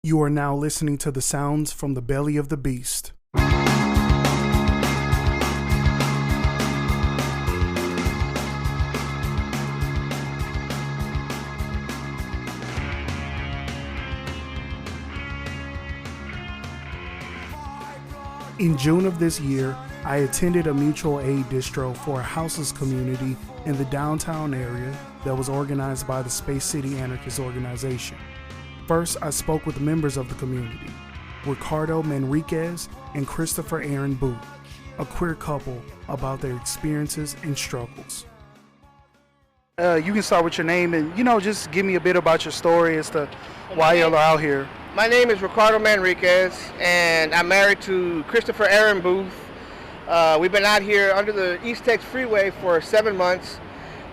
You are now listening to the sounds from the belly of the beast. In June of this year, I attended a mutual aid distro for a houseless community in the downtown area that was organized by the Space City Anarchist Organization. First, I spoke with members of the community, Ricardo Manriquez and Christopher Aaron Booth, a queer couple, about their experiences and struggles. You can start with your name and, just give me a bit about your story as to why y'all are out here. My name is Ricardo Manriquez, and I'm married to Christopher Aaron Booth. We've been out here under the East Tex Freeway for 7 months.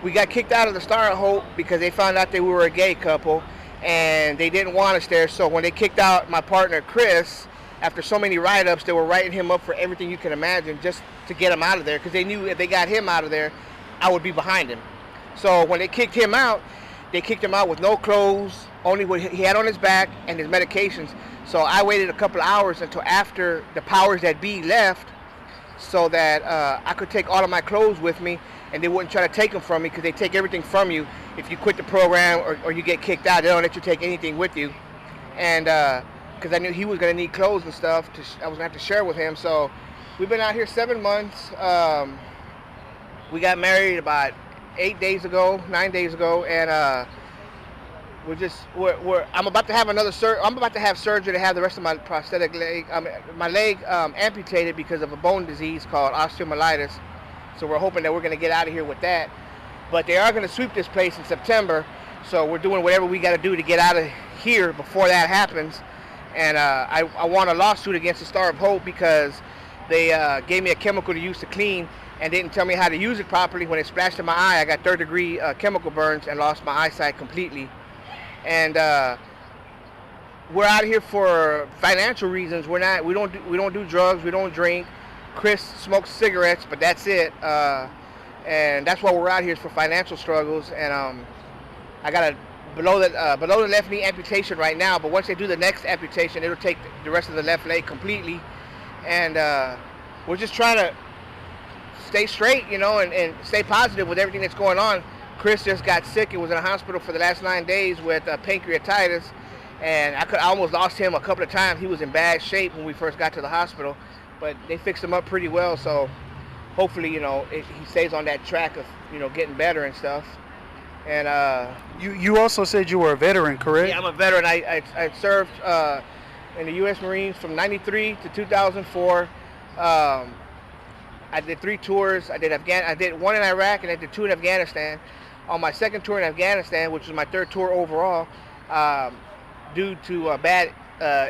We got kicked out of the Star of Hope because they found out that we were a gay couple, and they didn't want us there. So when they kicked out my partner, Chris, after so many write-ups, they were writing him up for everything you can imagine just to get him out of there, because they knew if they got him out of there, I would be behind him. So when they kicked him out, they kicked him out with no clothes, only what he had on his back and his medications. So I waited a couple of hours until after the powers that be left so that I could take all of my clothes with me, and they wouldn't try to take them from me, because they take everything from you if you quit the program or you get kicked out. They don't let you take anything with you. And because I knew he was going to need clothes and stuff, I was going to have to share with him. So we've been out here 7 months. We got married about 9 days ago, and I'm about to have I'm about to have surgery to have the rest of my prosthetic leg, my leg amputated because of a bone disease called osteomyelitis. So we're hoping that we're going to get out of here with that. But they are going to sweep this place in September, so we're doing whatever we got to do to get out of here before that happens. And I won a lawsuit against the Star of Hope because they gave me a chemical to use to clean and didn't tell me how to use it properly. When it splashed in my eye, I got third-degree chemical burns and lost my eyesight completely. And we're out here for financial reasons. We don't do drugs. We don't drink. Chris smokes cigarettes, but that's it. And that's why we're out here, is for financial struggles. And I got a below the left knee amputation right now. But once they do the next amputation, it'll take the rest of the left leg completely. And we're just trying to stay straight, and stay positive with everything that's going on. Chris just got sick and was in the hospital for the last 9 days with pancreatitis, and I almost lost him a couple of times. He was in bad shape when we first got to the hospital, but they fixed him up pretty well, so hopefully, he stays on that track of, getting better and stuff. And you also said you were a veteran, correct? Yeah, I'm a veteran. I served in the U.S. Marines from 93 to 2004. I did 3 tours. I did 1 in Iraq, and I did 2 in Afghanistan. On my second tour in Afghanistan, which was my 3rd tour overall, due to bad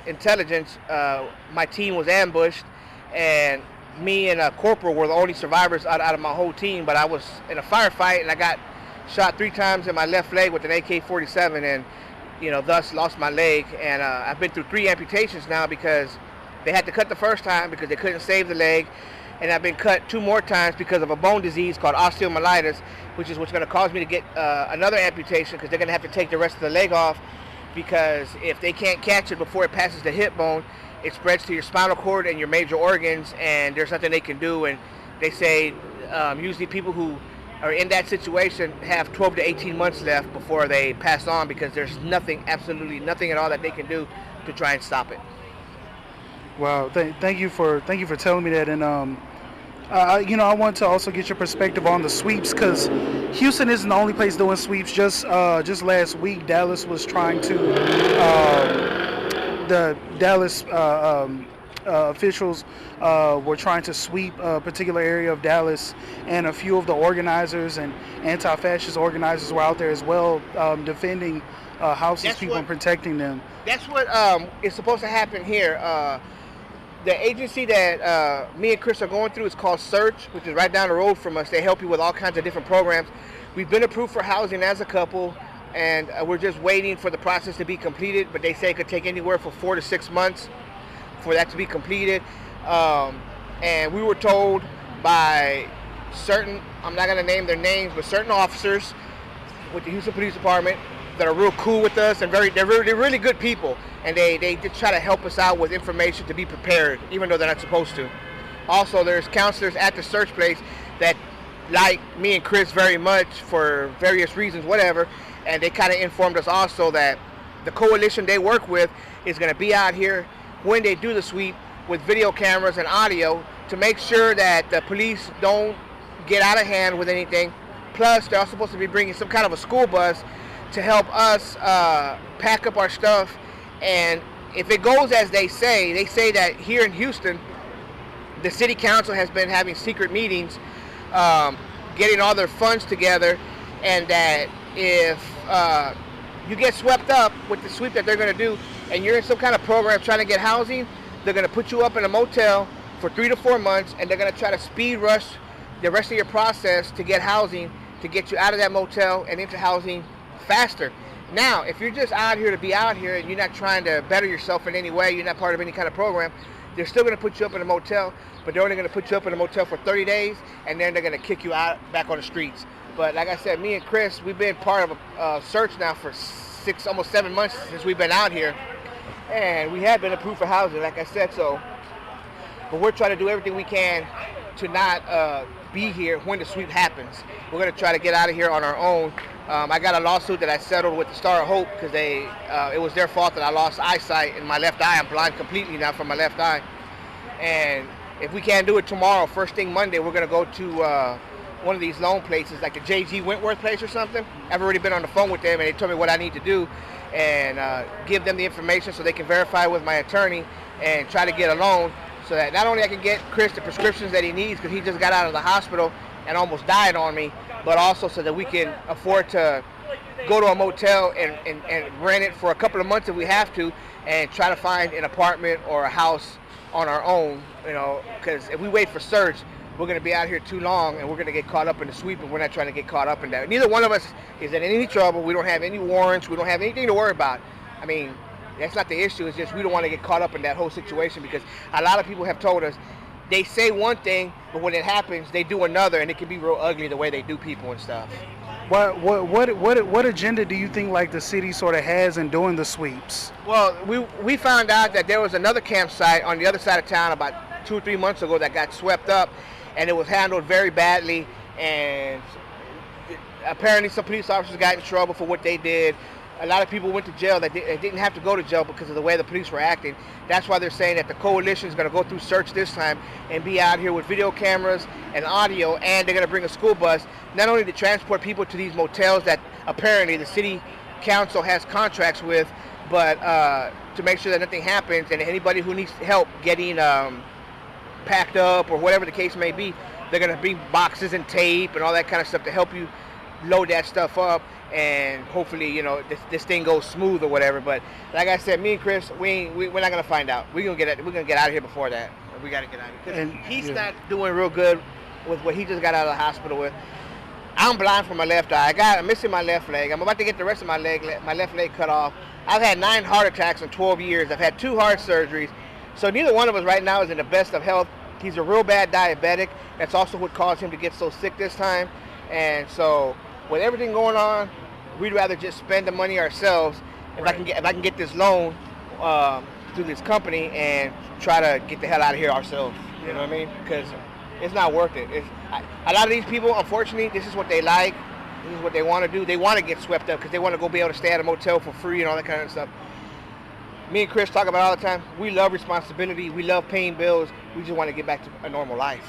intelligence, my team was ambushed, and me and a corporal were the only survivors out of my whole team. But I was in a firefight, and I got shot 3 times in my left leg with an AK-47, and thus lost my leg. And I've been through 3 amputations now because they had to cut the first time because they couldn't save the leg. And I've been cut 2 more times because of a bone disease called osteomyelitis, which is what's going to cause me to get another amputation, because they're going to have to take the rest of the leg off, because if they can't catch it before it passes the hip bone, it spreads to your spinal cord and your major organs, and there's nothing they can do. And they say usually people who are in that situation have 12 to 18 months left before they pass on, because there's absolutely nothing at all that they can do to try and stop it. Wow, thank you for telling me that. And I want to also get your perspective on the sweeps, because Houston isn't the only place doing sweeps. Just last week, Dallas was trying to the Dallas officials were trying to sweep a particular area of Dallas, and a few of the organizers and anti-fascist organizers were out there as well, defending houseless people and protecting them. That's what is supposed to happen here. The agency that me and Chris are going through is called Search, which is right down the road from us. They help you with all kinds of different programs. We've been approved for housing as a couple, and we're just waiting for the process to be completed, but they say it could take anywhere from 4 to 6 months for that to be completed. And we were told by certain, I'm not going to name their names, but certain officers with the Houston Police Department that are real cool with us and they're really good people, and they just try to help us out with information to be prepared, even though they're not supposed to. Also, there's counselors at the search place that like me and Chris very much for various reasons, whatever, and they kind of informed us also that the coalition they work with is going to be out here when they do the sweep with video cameras and audio to make sure that the police don't get out of hand with anything. Plus, they're also supposed to be bringing some kind of a school bus to help us pack up our stuff. And if it goes as they say that here in Houston, the city council has been having secret meetings, getting all their funds together, and that if you get swept up with the sweep that they're going to do, and you're in some kind of program trying to get housing, they're going to put you up in a motel for 3 to 4 months, and they're going to try to speed rush the rest of your process to get housing, to get you out of that motel and into housing faster. Now, if you're just out here to be out here and you're not trying to better yourself in any way, you're not part of any kind of program, they're still going to put you up in a motel, but they're only going to put you up in a motel for 30 days, and then they're going to kick you out back on the streets. But like I said, me and Chris, we've been part of a search now for almost 7 months since we've been out here, and we have been approved for housing, like I said, so. But we're trying to do everything we can to not be here when the sweep happens. We're going to try to get out of here on our own. I got a lawsuit that I settled with the Star of Hope because it was their fault that I lost eyesight in my left eye. I'm blind completely now from my left eye. And if we can't do it tomorrow, first thing Monday, we're going to go to one of these loan places, like the J.G. Wentworth place or something. I've already been on the phone with them, and they told me what I need to do and give them the information so they can verify with my attorney and try to get a loan so that not only I can get Chris the prescriptions that he needs because he just got out of the hospital and almost died on me, but also so that we can afford to go to a motel and rent it for a couple of months if we have to and try to find an apartment or a house on our own, you know, because if we wait for search, we're going to be out here too long and we're going to get caught up in the sweep, and we're not trying to get caught up in that. Neither one of us is in any trouble. We don't have any warrants. We don't have anything to worry about. I mean, that's not the issue. It's just we don't want to get caught up in that whole situation because a lot of people have told us they say one thing, but when it happens, they do another, and it can be real ugly the way they do people and stuff. What agenda do you think like the city sort of has in doing the sweeps? Well, we found out that there was another campsite on the other side of town about 2 or 3 months ago that got swept up, and it was handled very badly, and apparently some police officers got in trouble for what they did. A lot of people went to jail that didn't have to go to jail because of the way the police were acting. That's why they're saying that the coalition is going to go through search this time and be out here with video cameras and audio, and they're going to bring a school bus, not only to transport people to these motels that apparently the city council has contracts with, but to make sure that nothing happens, and anybody who needs help getting packed up or whatever the case may be, they're going to bring boxes and tape and all that kind of stuff to help you load that stuff up, and hopefully, you know, this thing goes smooth or whatever. But like I said, me and Chris, we're not gonna find out. We're gonna get out of here before that. We gotta get out of here. He's not doing real good with what he just got out of the hospital with. I'm blind from my left eye. I'm missing my left leg. I'm about to get the rest of my left leg cut off. I've had 9 heart attacks in 12 years. I've had 2 heart surgeries. So neither one of us right now is in the best of health. He's a real bad diabetic. That's also what caused him to get so sick this time. And so, with everything going on, we'd rather just spend the money ourselves if I can get this loan through this company and try to get the hell out of here ourselves. You know what I mean? Because it's not worth it. A lot of these people, unfortunately, this is what they like. This is what they want to do. They want to get swept up because they want to go be able to stay at a motel for free and all that kind of stuff. Me and Chris talk about it all the time. We love responsibility. We love paying bills. We just want to get back to a normal life.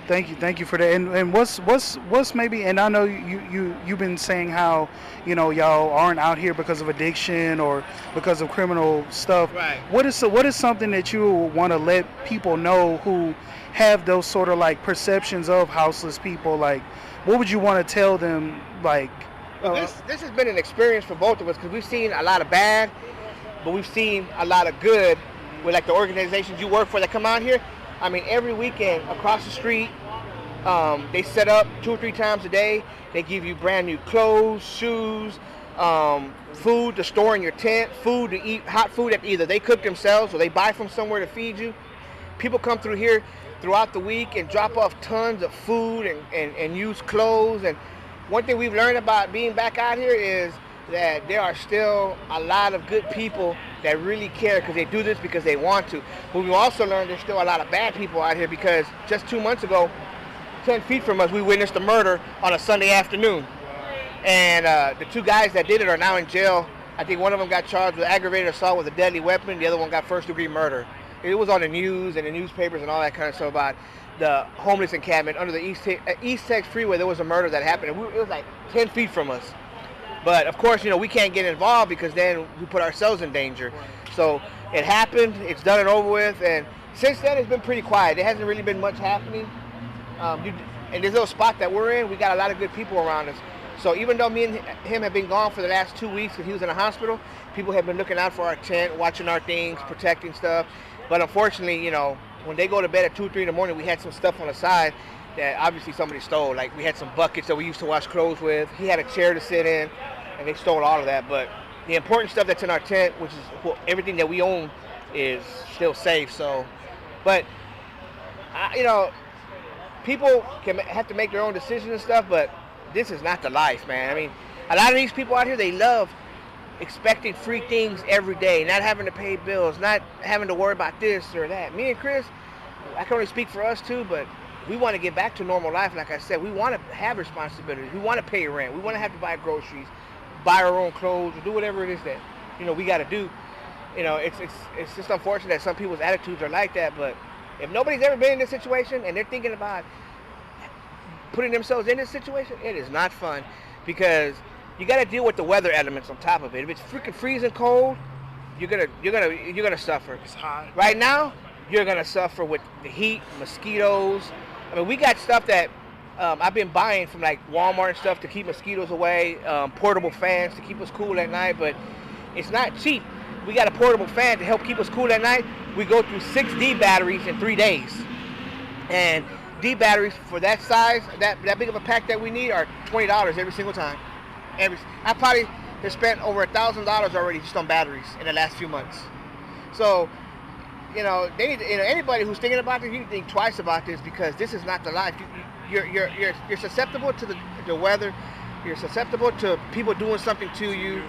Thank you for that. And what's maybe, and I know you've been saying how, you know, y'all aren't out here because of addiction or because of criminal stuff. Right. What is something that you want to let people know who have those sort of like perceptions of houseless people? Like, what would you want to tell them? Like, well, this has been an experience for both of us because we've seen a lot of bad, but we've seen a lot of good with like the organizations you work for that come out here. I mean, every weekend across the street, they set up 2 or 3 times a day. They give you brand new clothes, shoes, food to store in your tent, food to eat, hot food that either they cook themselves or they buy from somewhere to feed you. People come through here throughout the week and drop off tons of food and used clothes. And one thing we've learned about being back out here is that there are still a lot of good people that really care because they do this because they want to. But we also learned there's still a lot of bad people out here because just 2 months ago, 10 feet from us, we witnessed a murder on a Sunday afternoon. And the two guys that did it are now in jail. I think one of them got charged with aggravated assault with a deadly weapon. The other one got first-degree murder. It was on the news and the newspapers and all that kind of stuff about the homeless encampment under the East Tex Freeway. There was a murder that happened. It was like 10 feet from us. But of course, we can't get involved because then we put ourselves in danger. So it happened. It's done and over with. And since then, it's been pretty quiet. There hasn't really been much happening. And this little spot that we're in, we got a lot of good people around us. So even though me and him have been gone for the last 2 weeks and he was in the hospital, people have been looking out for our tent, watching our things, protecting stuff. But unfortunately, when they go to bed at 2, 3 in the morning, we had some stuff on the side that obviously somebody stole. Like we had some buckets that we used to wash clothes with. He had a chair to sit in, and they stole all of that. But the important stuff that's in our tent, which is everything that we own, is still safe. So, but people can have to make their own decisions and stuff, but this is not the life, man. I mean, a lot of these people out here, they love expecting free things every day, not having to pay bills, not having to worry about this or that. Me and Chris, I can only speak for us too, but we want to get back to normal life. Like I said, we want to have responsibilities. We want to pay rent. We want to have to buy groceries, buy our own clothes, or do whatever it is that, we got to do. It's just unfortunate that some people's attitudes are like that, but if nobody's ever been in this situation and they're thinking about putting themselves in this situation, it is not fun because you got to deal with the weather elements on top of it. If it's freaking freezing cold, you're gonna suffer. It's hot. Right now, you're gonna suffer with the heat, mosquitoes. I mean, we got stuff that I've been buying from like Walmart and stuff to keep mosquitoes away, portable fans to keep us cool at night, but it's not cheap. We got a portable fan to help keep us cool at night. We go through 6 D batteries in 3 days. And D batteries for that size, that big of a pack that we need are $20 every single time. I probably have spent over $1,000 already just on batteries in the last few months. So, they need to, anybody who's thinking about this, you need to think twice about this because this is not the life. You're susceptible to the weather. You're susceptible to people doing something to you.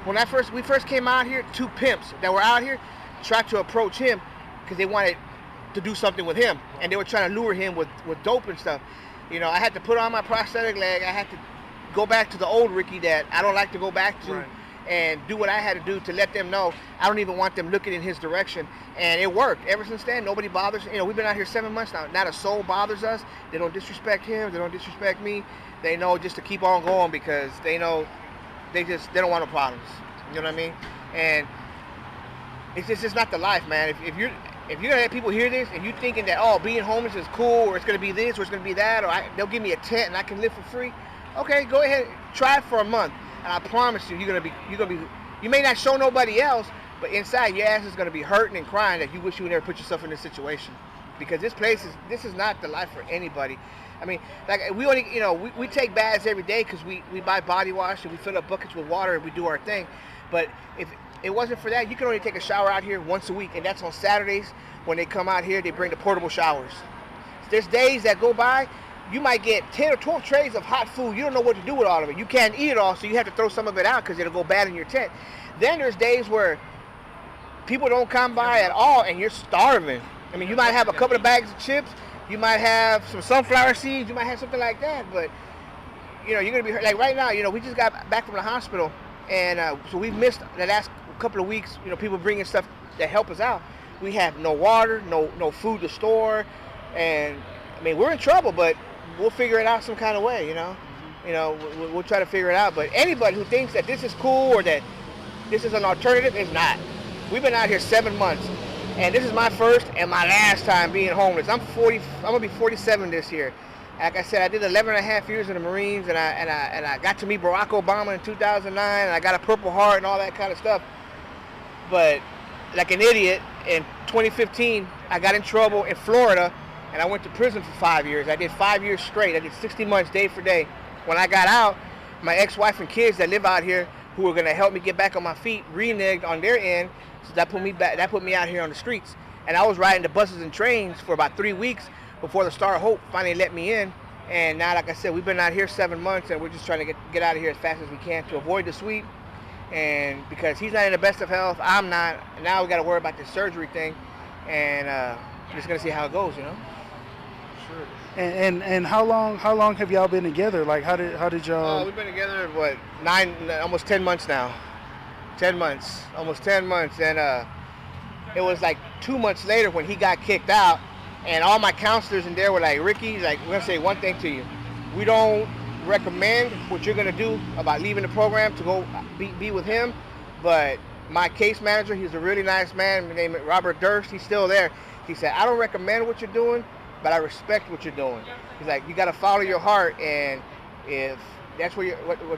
When we first came out here, 2 pimps that were out here tried to approach him because they wanted to do something with him, and they were trying to lure him with dope and stuff. I had to put on my prosthetic leg. I had to go back to the old Ricky that I don't like to go back to, right, and do what I had to do to let them know I don't even want them looking in his direction. And it worked. Ever since then, nobody bothers. We've been out here 7 months now. Not a soul bothers us. They don't disrespect him. They don't disrespect me. They know just to keep on going because they know they don't want no problems. You know what I mean? And it's just not the life, man. If you're gonna have people hear this and you thinking that being homeless is cool or it's gonna be this or it's gonna be that or they'll give me a tent and I can live for free, okay, go ahead, try it for a month, and I promise you, you may not show nobody else, but inside your ass is gonna be hurting and crying that you wish you would never put yourself in this situation because this is not the life for anybody. I mean, like we only, we take baths every day because we buy body wash and we fill up buckets with water and we do our thing, but if it wasn't for that, you can only take a shower out here once a week, and that's on Saturdays. When they come out here, they bring the portable showers. There's days that go by, you might get 10 or 12 trays of hot food. You don't know what to do with all of it. You can't eat it all, so you have to throw some of it out because it'll go bad in your tent. Then there's days where people don't come by at all, and you're starving. I mean, you might have a couple of bags of chips. You might have some sunflower seeds. You might have something like that, but, you're going to be hurt. Like right now, we just got back from the hospital, and so we've missed the last couple of weeks, people bringing stuff that help us out. We have no water, no food to store, and I mean we're in trouble, but we'll figure it out some kind of way, we'll try to figure it out. But anybody who thinks that this is cool or that this is an alternative is not. We've been out here 7 months, and this is my first and my last time being homeless. I'm gonna be 47 this year. Like I said, I did 11 and a half years in the Marines, and I got to meet Barack Obama in 2009, and I got a Purple Heart and all that kind of stuff. But like an idiot, in 2015, I got in trouble in Florida, and I went to prison for 5 years. I did 5 years straight. I did 60 months day for day. When I got out, my ex-wife and kids that live out here who were going to help me get back on my feet reneged on their end, so that put me out here on the streets. And I was riding the buses and trains for about 3 weeks before the Star of Hope finally let me in. And now, like I said, we've been out here 7 months, and we're just trying to get out of here as fast as we can to avoid the sweep. And because he's not in the best of health, I'm not. Now we got to worry about this surgery thing, and we're just gonna see how it goes, you know. Sure. And how long have y'all been together? Like how did y'all? We've been together what, almost 10 months now. 10 months, almost 10 months, and it was like 2 months later when he got kicked out, and all my counselors in there were like, Ricky, like, we're gonna say one thing to you. We don't recommend what you're gonna do about leaving the program to go be with him, but my case manager, he's a really nice man named Robert Durst, he's still there. He said, I don't recommend what you're doing, but I respect what you're doing. He's like, you gotta follow your heart, and if that's what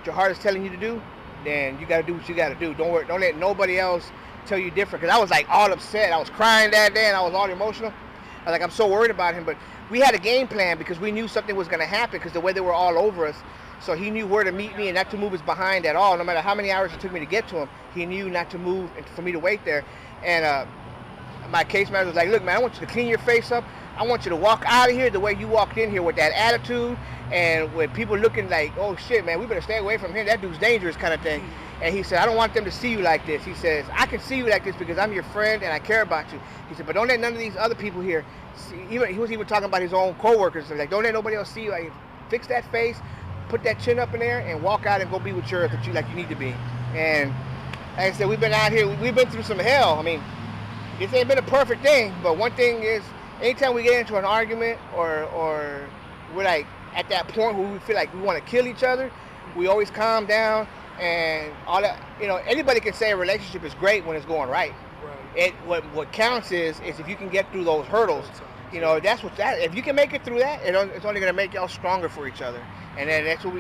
your heart is telling you to do, then you gotta do what you gotta do. Don't let nobody else tell you different. Because I was like all upset. I was crying that day, and I was all emotional. I was like, I'm so worried about him. But we had a game plan because we knew something was gonna happen because the way they were all over us. So he knew where to meet me and not to move his behind at all. No matter how many hours it took me to get to him, he knew not to move and for me to wait there. And my case manager was like, look, man, I want you to clean your face up. I want you to walk out of here the way you walked in here with that attitude, and with people looking like, oh shit, man, we better stay away from him. That dude's dangerous, kind of thing. And he said, I don't want them to see you like this. He says, I can see you like this because I'm your friend and I care about you. He said, but don't let none of these other people here see. He was even talking about his own coworkers. Like, don't let nobody else see you. Like, fix that face, put that chin up in there, and walk out and go be with yours that you need to be. And like I said, we've been out here. We've been through some hell. I mean, this ain't been a perfect thing, but one thing is, anytime we get into an argument or we're like at that point where we feel like we want to kill each other, we always calm down, and all that. You know, anybody can say a relationship is great when it's going right. What counts is if you can get through those hurdles. You know, if you can make it through that, it's only gonna make y'all stronger for each other. And then that's what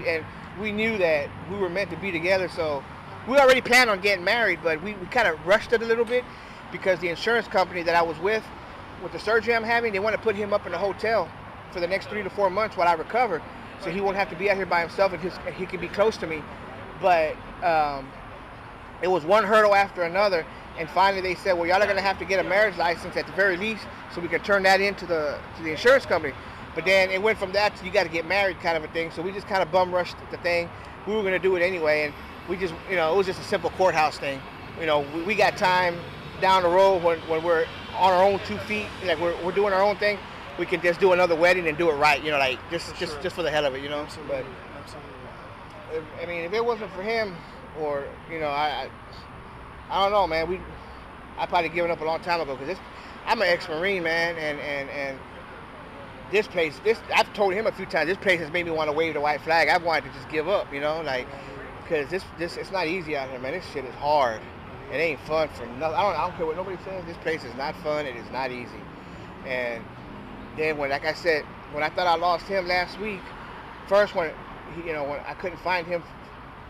we knew that we were meant to be together. So we already planned on getting married, but we kind of rushed it a little bit because the insurance company that I was with the surgery I'm having, they want to put him up in a hotel for the next 3 to 4 months while I recover, so he won't have to be out here by himself and he can be close to me. But it was one hurdle after another, and finally they said, well, y'all are going to have to get a marriage license at the very least so we can turn that into the insurance company. But then it went from that to you got to get married kind of a thing, so we just kind of bum rushed the thing. We were going to do it anyway, and we just, you know, it was just a simple courthouse thing. You know, we got time down the road when we're on our own 2 feet, like we're doing our own thing, we can just do another wedding and do it right, you know, like just for the hell of it, you know. Absolutely. But I mean, if it wasn't for him, or you know, I don't know, man. I probably given up a long time ago because I'm an ex-Marine, man, and this place, I've told him a few times, this place has made me want to wave the white flag. I've wanted to just give up, you know, like because this it's not easy out here, man. This shit is hard. It ain't fun for nothing. I don't care what nobody says. This place is not fun. It is not easy. And then like I said, when I thought I lost him last week, first when I couldn't find him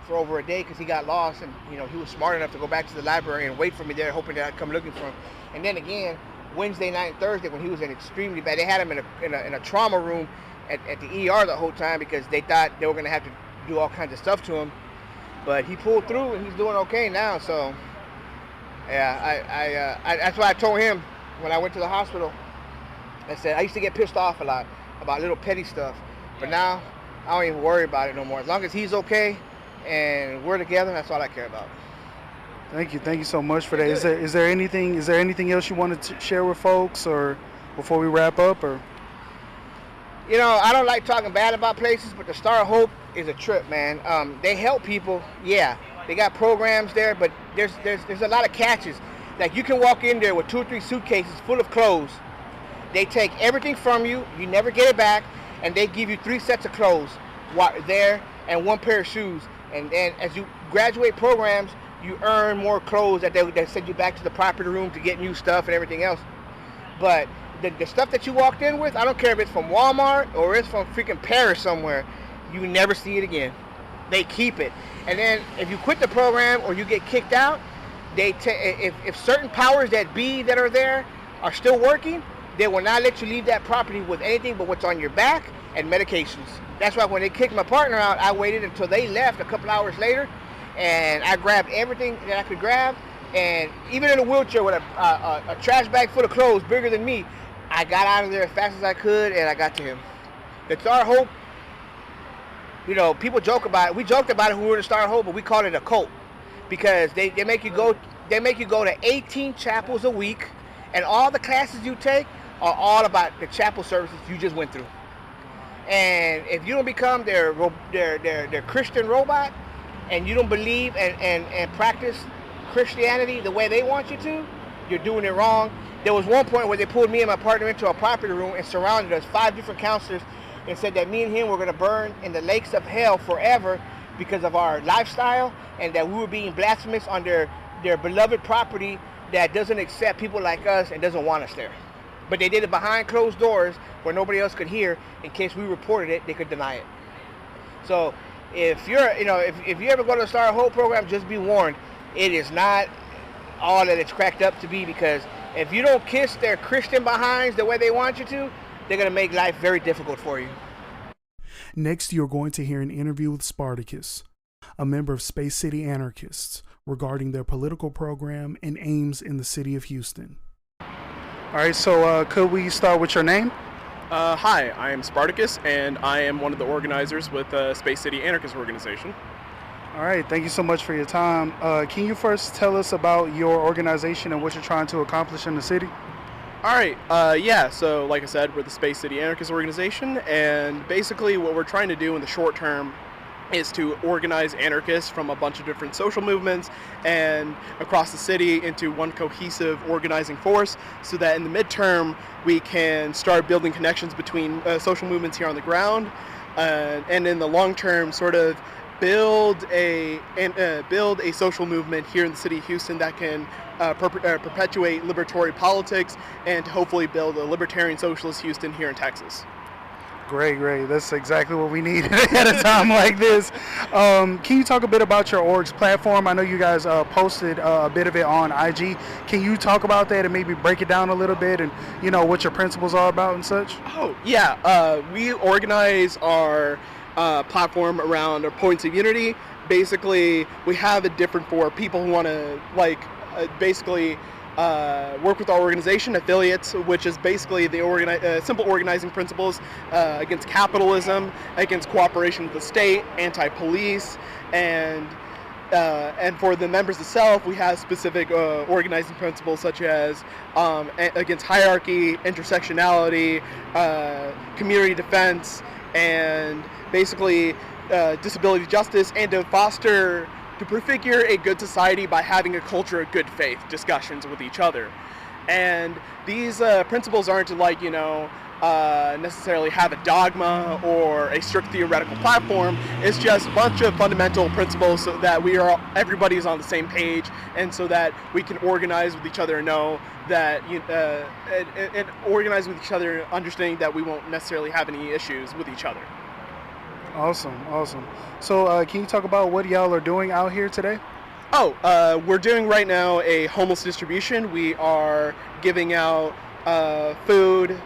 for over a day because he got lost, and you know he was smart enough to go back to the library and wait for me there, hoping that I'd come looking for him. And then again, Wednesday night and Thursday when he was in extremely bad, they had him in a trauma room at the ER the whole time because they thought they were gonna have to do all kinds of stuff to him. But he pulled through and he's doing okay now. So. Yeah, that's why I told him when I went to the hospital. I said I used to get pissed off a lot about little petty stuff, but now I don't even worry about it no more. As long as he's okay and we're together, that's all I care about. Thank you so much for that. Is there anything else you wanted to share with folks, or before we wrap up, or? You know, I don't like talking bad about places, but the Star of Hope is a trip, man. They help people, yeah. They got programs there, but there's a lot of catches. Like you can walk in there with 2 or 3 suitcases full of clothes. They take everything from you. You never get it back, and they give you 3 sets of clothes there and 1 pair of shoes. And then as you graduate programs, you earn more clothes that they send you back to the property room to get new stuff and everything else. But the stuff that you walked in with, I don't care if it's from Walmart or it's from freaking Paris somewhere, you never see it again. They keep it. And then if you quit the program or you get kicked out, if certain powers that be that are there are still working, they will not let you leave that property with anything but what's on your back and medications. That's why when they kicked my partner out, I waited until they left a couple hours later, and I grabbed everything that I could grab, and even in a wheelchair with a trash bag full of clothes bigger than me, I got out of there as fast as I could, and I got to him. The Star Hope You know, people joke about it. We joked about it when we were to Star of Hope, but we call it a cult because they make you go to 18 chapels a week, and all the classes you take are all about the chapel services you just went through. And if you don't become their Christian robot, and you don't believe and practice Christianity the way they want you to, you're doing it wrong. There was one point where they pulled me and my partner into a property room and surrounded us, 5 different counselors, and said that me and him were going to burn in the lakes of hell forever because of our lifestyle, and that we were being blasphemous on their beloved property that doesn't accept people like us and doesn't want us there. But they did it behind closed doors where nobody else could hear. In case we reported it, they could deny it. So if you ever go to the Star of Hope program, just be warned, it is not all that it's cracked up to be, because if you don't kiss their Christian behinds the way they want you to, they're going to make life very difficult for you. Next, you're going to hear an interview with Spartacus, a member of Space City Anarchists, regarding their political program and aims in the city of Houston. All right, so could we start with your name? Hi, I am Spartacus, and I am one of the organizers with the Space City Anarchist organization. All right, thank you so much for your time. Can you first tell us about your organization and what you're trying to accomplish in the city? All right, so like I said, we're the Space City Anarchist organization, and basically what we're trying to do in the short term is to organize anarchists from a bunch of different social movements and across the city into one cohesive organizing force, so that in the midterm we can start building connections between social movements here on the ground, and in the long term sort of build a social movement here in the city of Houston that can perpetuate liberatory politics and hopefully build a libertarian socialist Houston here in Texas. Great. That's exactly what we need at a time like this. Can you talk a bit about your org's platform? I know you guys posted a bit of it on IG. Can you talk about that and maybe break it down a little bit, and what your principles are about and such? Oh, yeah. We organize our platform around our points of unity. Basically, we have it different for people who want to work with our organization, affiliates, which is basically the simple organizing principles against capitalism, against cooperation with the state, anti-police, and for the members itself, we have specific organizing principles such as against hierarchy, intersectionality, community defense, and basically disability justice, and to prefigure a good society by having a culture of good faith discussions with each other. And these principles aren't to necessarily have a dogma or a strict theoretical platform. It's just a bunch of fundamental principles so that everybody is on the same page, and so that we can organize with each other and know that and organize with each other, understanding that we won't necessarily have any issues with each other. Awesome. So can you talk about what y'all are doing out here today? We're doing right now a homeless distribution. We are giving out food,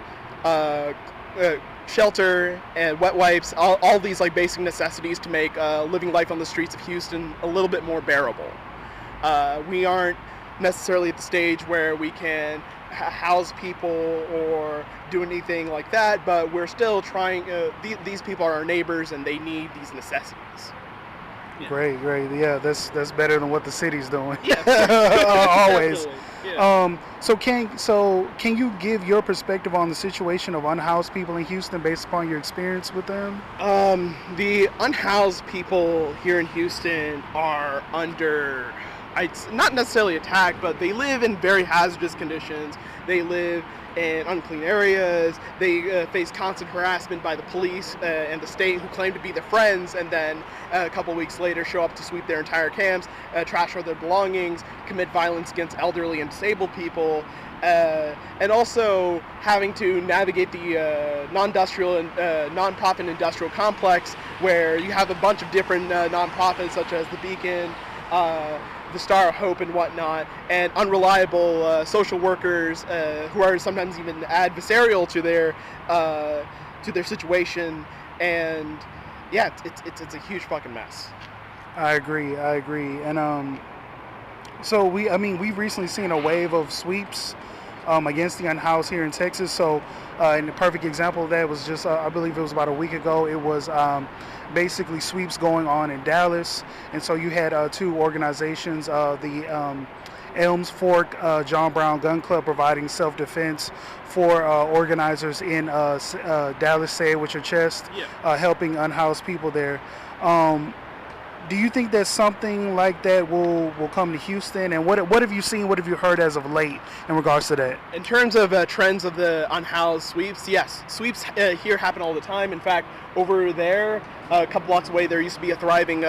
shelter, and wet wipes, all these basic necessities to make living life on the streets of Houston a little bit more bearable. We aren't necessarily at the stage where we can house people or do anything like that, but we're still trying. These people are our neighbors, and they need these necessities. Yeah. Great. Yeah, that's better than what the city's doing. Yeah. Always. Yeah. So can you give your perspective on the situation of unhoused people in Houston based upon your experience with them? The unhoused people here in Houston are under, not necessarily attack, but they live in very hazardous conditions. They live in unclean areas. They face constant harassment by the police and the state, who claim to be their friends, and then a couple weeks later show up to sweep their entire camps, trash all their belongings, commit violence against elderly and disabled people, and also having to navigate the non-industrial and non-profit industrial complex, where you have a bunch of different non-profits such as the Beacon, the Star of Hope and whatnot, and unreliable social workers who are sometimes even adversarial to their situation, and yeah, it's a huge fucking mess. I agree, and so we've recently seen a wave of sweeps against the unhoused here in Texas. So, and the perfect example of that was just, I believe it was about a week ago. It was basically sweeps going on in Dallas, and so you had two organizations, the Elms Fork John Brown Gun Club, providing self-defense for organizers in Dallas. Say it with your chest, helping unhoused people there. Do you think that something like that will come to Houston? And what have you seen, what have you heard as of late in regards to that? In terms of trends of the unhoused sweeps, yes. Sweeps here happen all the time. In fact, over there, a couple blocks away, there used to be a thriving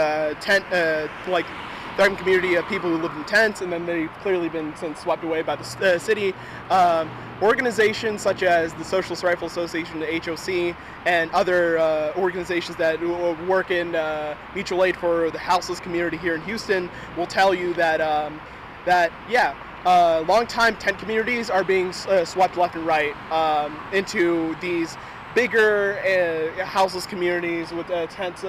thriving community of people who lived in tents, and then they've clearly been since swept away by the city. Organizations such as the Socialist Rifle Association, the HOC, and other organizations that work in mutual aid for the houseless community here in Houston will tell you that long-time tent communities are being swept left and right into these bigger houseless communities with tents,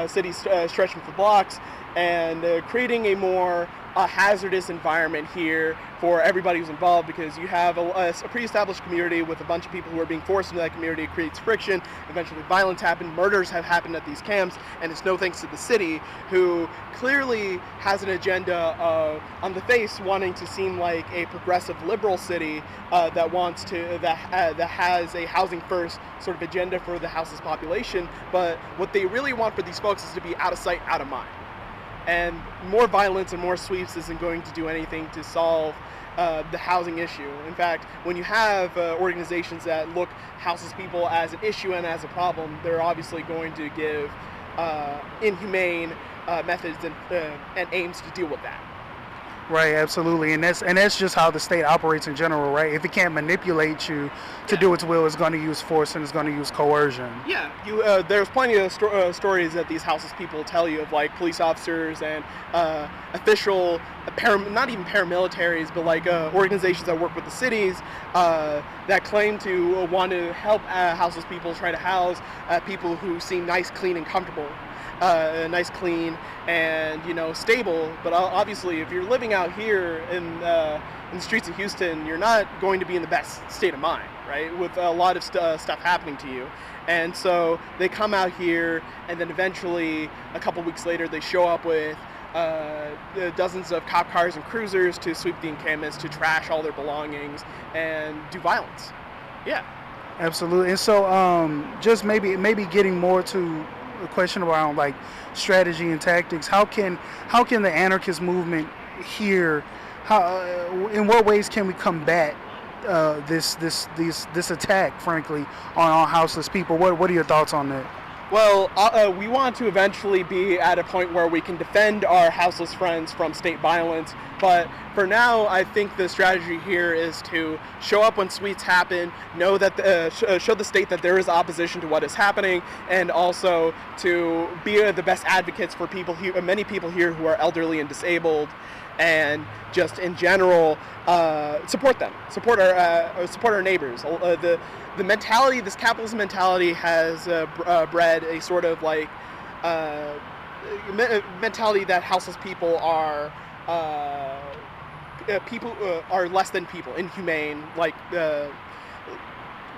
cities stretching for blocks, and creating a more hazardous environment here for everybody who's involved, because you have a pre-established community with a bunch of people who are being forced into that community. It creates friction. Eventually violence happens, murders have happened at these camps, and it's no thanks to the city, who clearly has an agenda of, on the face, wanting to seem like a progressive liberal city that has a housing first sort of agenda for the houseless population. But what they really want for these folks is to be out of sight, out of mind. And more violence and more sweeps isn't going to do anything to solve the housing issue. In fact, when you have organizations that look houseless people as an issue and as a problem, they're obviously going to give inhumane methods and aims to deal with that. Right, absolutely, and that's just how the state operates in general, right? If it can't manipulate you to do its will, it's going to use force and it's going to use coercion. Yeah, there's plenty of stories that these houseless people tell you of, like police officers and official, not even paramilitaries, but like organizations that work with the cities that claim to want to help houseless people try to house people who seem nice, clean, and comfortable. Nice, clean, and stable. But obviously, if you're living out here in the streets of Houston, you're not going to be in the best state of mind, right? With a lot of stuff happening to you. And so they come out here, and then eventually, a couple weeks later, they show up with dozens of cop cars and cruisers to sweep the encampments, to trash all their belongings, and do violence. Yeah. Absolutely. And so, just maybe getting more to a question around like strategy and tactics. How can the anarchist movement here? In what ways can we combat this attack, frankly, on houseless people? What are your thoughts on that? Well, we want to eventually be at a point where we can defend our houseless friends from state violence. But for now, I think the strategy here is to show up when sweeps happen, know that show the state that there is opposition to what is happening, and also to be the best advocates for people here, many people here who are elderly and disabled, and just in general support them, support our neighbors. The mentality, this capitalism mentality, has bred a sort of like mentality that houseless people are are less than people, inhumane, like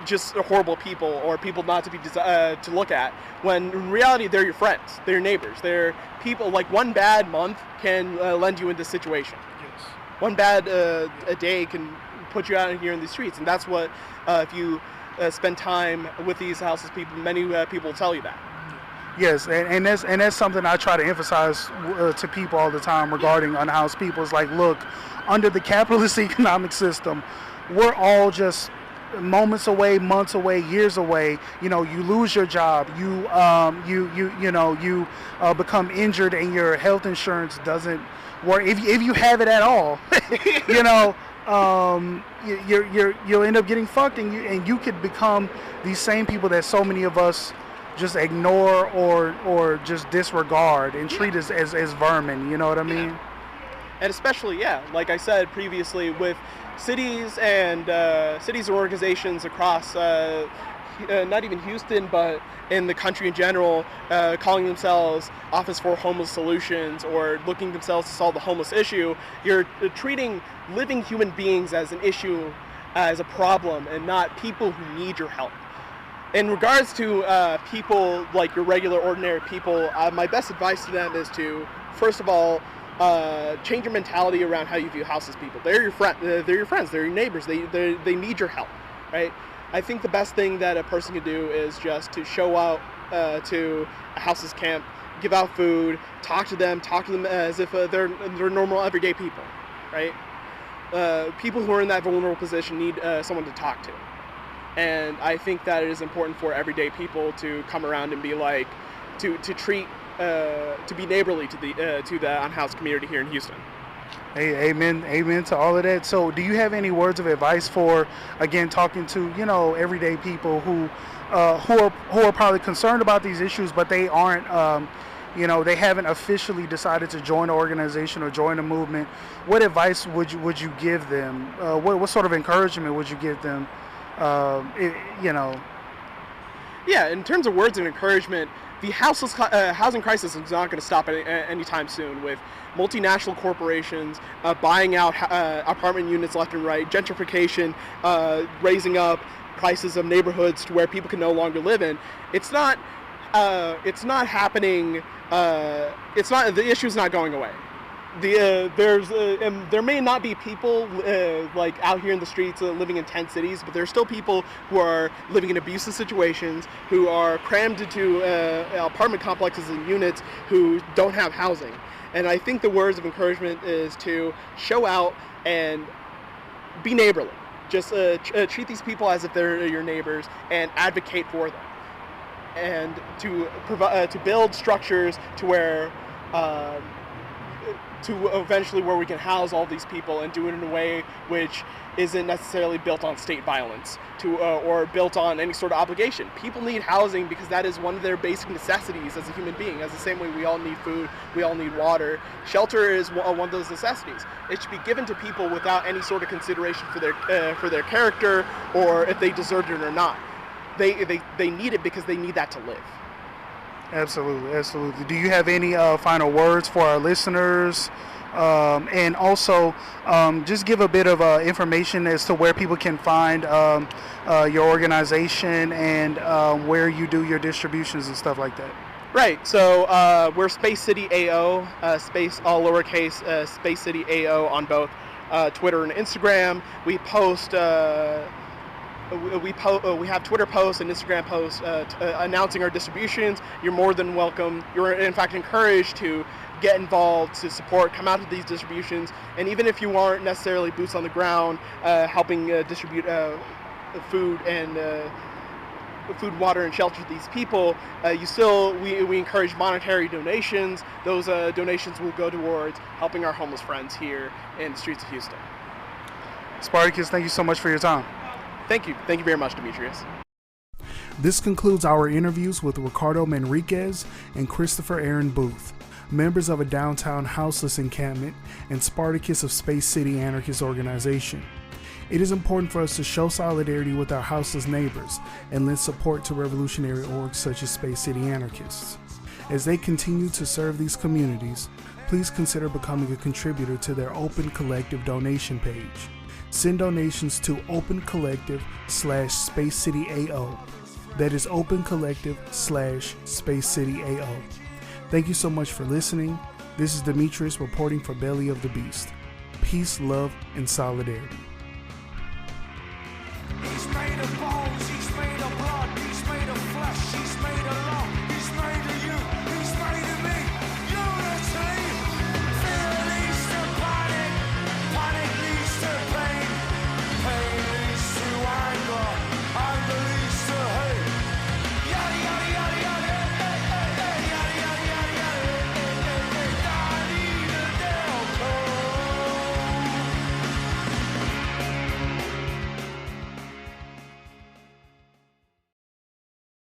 just horrible people, or people not to be to look at. When in reality, they're your friends, they're your neighbors, they're people. Like one bad month can lend you into this situation. Yes. One bad a day can put you out here in the streets, and that's what if you spend time with these houseless people, many people will tell you that. Yes, and that's something I try to emphasize to people all the time regarding unhoused people. It's like, look, under the capitalist economic system, we're all just moments away, months away, years away. You lose your job, you become injured, and your health insurance doesn't work. If you have it at all, you'll end up getting fucked, and you could become these same people that so many of us just ignore or just disregard and treat as vermin. You know what I mean? Yeah. And especially, like I said previously, with cities and organizations across not even Houston, but in the country in general, calling themselves Office for Homeless Solutions or looking themselves to solve the homeless issue, you're treating living human beings as an issue, as a problem, and not people who need your help. In regards to people like your regular, ordinary people, my best advice to them is to, first of all, change your mentality around how you view houseless people. They're your friends, they're your neighbors, they need your help, right? I think the best thing that a person can do is just to show out to a houseless camp, give out food, talk to them as if they're normal, everyday people, right? People who are in that vulnerable position need someone to talk to. And I think that it is important for everyday people to come around and be like, to treat, to be neighborly to the unhoused community here in Houston. Hey, amen to all of that. So do you have any words of advice for, again, talking to, everyday people who are probably concerned about these issues, but they aren't, they haven't officially decided to join an organization or join a movement? What advice would you give them? What sort of encouragement would you give them? Yeah, in terms of words of encouragement, the housing crisis is not going to stop anytime soon, with multinational corporations buying out apartment units left and right, gentrification raising up prices of neighborhoods to where people can no longer live in. It's not happening. The issue's not going away. There may not be people like out here in the streets living in tent cities, but there are still people who are living in abusive situations, who are crammed into apartment complexes and units, who don't have housing. And I think the words of encouragement is to show out and be neighborly. Just treat these people as if they're your neighbors and advocate for them, and to build structures to where to eventually where we can house all these people and do it in a way which isn't necessarily built on state violence or built on any sort of obligation. People need housing because that is one of their basic necessities as a human being. As the same way we all need food, we all need water. Shelter is one of those necessities. It should be given to people without any sort of consideration for their character or if they deserved it or not. They need it because they need that to live. Absolutely. Do you have any final words for our listeners? And also, just give a bit of information as to where people can find your organization and where you do your distributions and stuff like that. Right. So we're Space City AO, space all lowercase, Space City AO on both Twitter and Instagram. We post. We have Twitter posts and Instagram posts announcing our distributions. You're more than welcome. You're in fact encouraged to get involved, to support, come out to these distributions. And even if you aren't necessarily boots on the ground helping distribute food, water, and shelter to these people, we encourage monetary donations. Those donations will go towards helping our homeless friends here in the streets of Houston. Spartacus, thank you so much for your time. Thank you very much, Demetrius. This concludes our interviews with Ricardo Manriquez and Christopher Aaron Booth, members of a downtown houseless encampment and Spartacus of Space City Anarchist Organization. It is important for us to show solidarity with our houseless neighbors and lend support to revolutionary orgs such as Space City Anarchists. As they continue to serve these communities, please consider becoming a contributor to their Open Collective donation page. Send donations to Open Collective/Space City AO. That is Open Collective/Space City AO. Thank you so much for listening. This is Demetrius reporting for Belly of the Beast. Peace, love, and solidarity. He's made of bone.